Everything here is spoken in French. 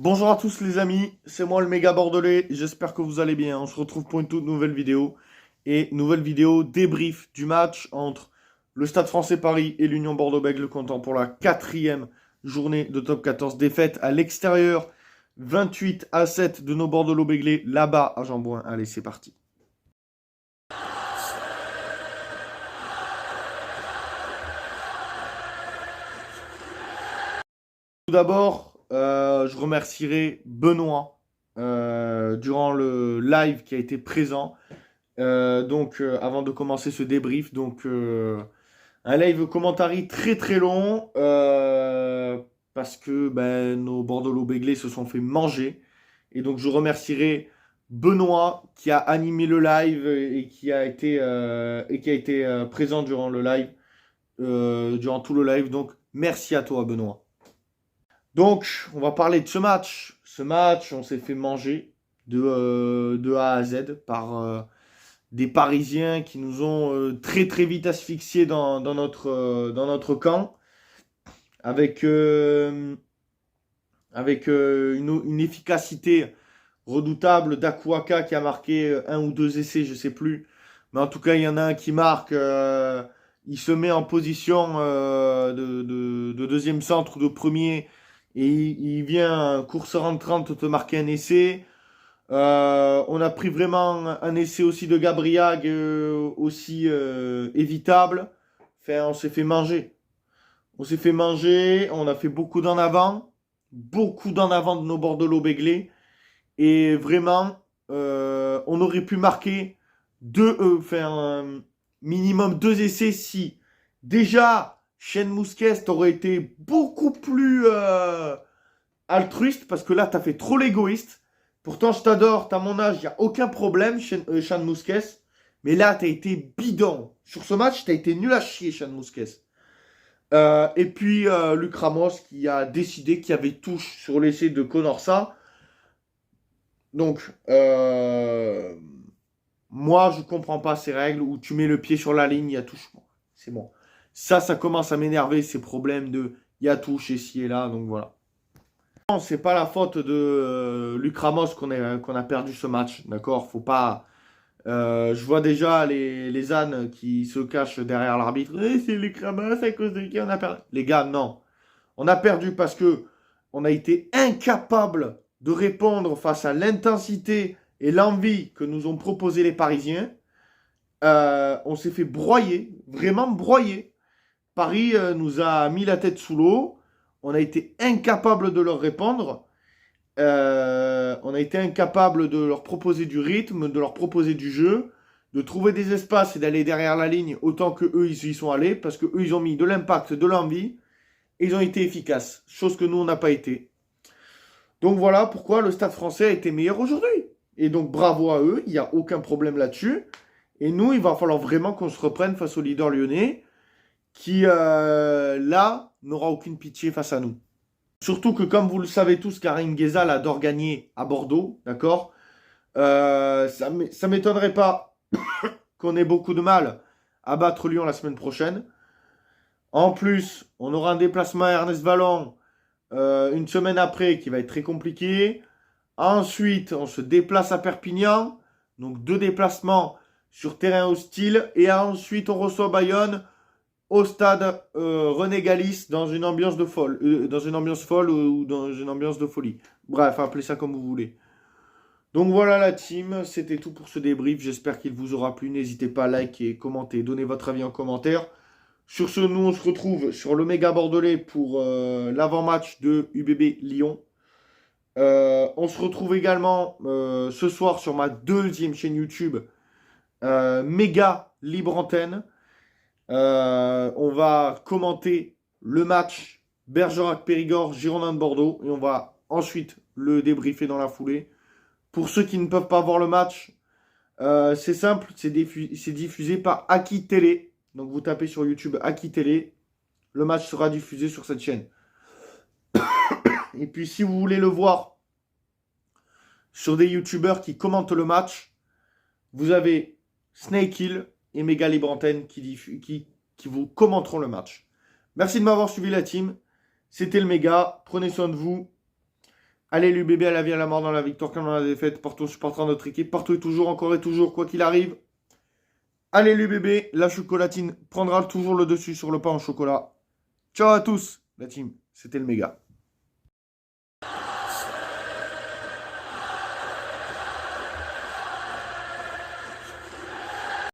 Bonjour à tous les amis, c'est moi le méga bordelais, j'espère que vous allez bien. On se retrouve pour une toute nouvelle vidéo. Et nouvelle vidéo débrief du match entre le Stade français Paris et l'Union Bordeaux-Bègles comptant pour la quatrième journée de top 14. Défaite à l'extérieur, 28-7 de nos Bordelais-Béglés là-bas à Jean-Bouin. Allez, c'est parti. Tout d'abord, je remercierai Benoît durant le live qui a été présent. Avant de commencer ce débrief, un live commentary très très long parce que nos Bordeaux-Béglés se sont fait manger. Et donc, je remercierai Benoît qui a animé le live et qui a été présent durant le live, durant tout le live. Donc, merci à toi, Benoît. Donc, on va parler de ce match. Ce match, on s'est fait manger de A à Z par des Parisiens qui nous ont très très vite asphyxiés dans notre camp, avec, une efficacité redoutable d'Akuaka qui a marqué un ou deux essais, je sais plus. Mais en tout cas, il y en a un qui marque. Il se met en position de deuxième centre ou de premier. Et il vient, course rentrante, te marquer un essai. On a pris vraiment un essai aussi de Gabriag aussi évitable. Enfin, on s'est fait manger. On s'est fait manger. On a fait beaucoup d'en avant. Beaucoup d'en avant de nos Bordelais-Béglés. Et vraiment, on aurait pu marquer minimum deux essais si déjà Shane Mousquet aurait été beaucoup plus altruiste parce que là, t'as fait trop l'égoïste. Pourtant, je t'adore, t'as mon âge, il n'y a aucun problème, Shane Mousquet. Mais là, t'as été bidon. Sur ce match, t'as été nul à chier, Shane Mousquet. Et puis, Luc Ramos qui a décidé qu'il y avait touche sur l'essai de Conorsa. Donc, moi, je comprends pas ces règles où tu mets le pied sur la ligne, il y a touche. C'est bon. Ça commence à m'énerver, ces problèmes de il y a touche ici et là, donc voilà. Non, c'est pas la faute de Luc Ramos qu'on a perdu ce match, d'accord? Faut pas. Je vois déjà les ânes qui se cachent derrière l'arbitre. C'est Luc Ramos à cause de qui on a perdu. Les gars, non. On a perdu parce que on a été incapable de répondre face à l'intensité et l'envie que nous ont proposé les Parisiens. On s'est fait broyer, vraiment broyer. Paris nous a mis la tête sous l'eau. On a été incapable de leur répondre. On a été incapable de leur proposer du rythme, de leur proposer du jeu, de trouver des espaces et d'aller derrière la ligne autant que eux ils y sont allés, parce que eux ils ont mis de l'impact, de l'envie, et ils ont été efficaces, chose que nous on n'a pas été. Donc voilà pourquoi le Stade français a été meilleur aujourd'hui. Et donc bravo à eux, il n'y a aucun problème là-dessus. Et nous, il va falloir vraiment qu'on se reprenne face au leader lyonnais, qui là n'aura aucune pitié face à nous. Surtout que, comme vous le savez tous, Karim Ghezal adore gagner à Bordeaux, d'accord? Ça m'étonnerait pas qu'on ait beaucoup de mal à battre Lyon la semaine prochaine. En plus, on aura un déplacement à Ernest Vallon une semaine après qui va être très compliqué. Ensuite, on se déplace à Perpignan. Donc, deux déplacements sur terrain hostile. Et ensuite, on reçoit Bayonne au stade René Galis dans une ambiance de folle, dans une ambiance folle ou dans une ambiance de folie. Bref, appelez ça comme vous voulez. Donc voilà la team, c'était tout pour ce débrief. J'espère qu'il vous aura plu. N'hésitez pas à liker, commenter, donner votre avis en commentaire. Sur ce, nous on se retrouve sur le méga bordelais pour l'avant-match de UBB Lyon. On se retrouve également ce soir sur ma deuxième chaîne YouTube, méga libre antenne. On va commenter le match Bergerac-Périgord, Girondins de Bordeaux. Et on va ensuite le débriefer dans la foulée. Pour ceux qui ne peuvent pas voir le match, c'est simple, c'est diffusé par Aki Télé. Donc vous tapez sur YouTube Aki Télé. Le match sera diffusé sur cette chaîne. Et puis si vous voulez le voir sur des YouTubeurs qui commentent le match, vous avez Snake Hill et Méga Libre Antenne qui vous commenteront le match. Merci de m'avoir suivi la team. C'était le méga. Prenez soin de vous. Allez l'UBB à la vie à la mort dans la victoire comme dans la défaite. Porto supportera notre équipe. Partout et toujours, encore et toujours, quoi qu'il arrive. Allez l'UBB, la chocolatine prendra toujours le dessus sur le pain au chocolat. Ciao à tous, la team. C'était le méga.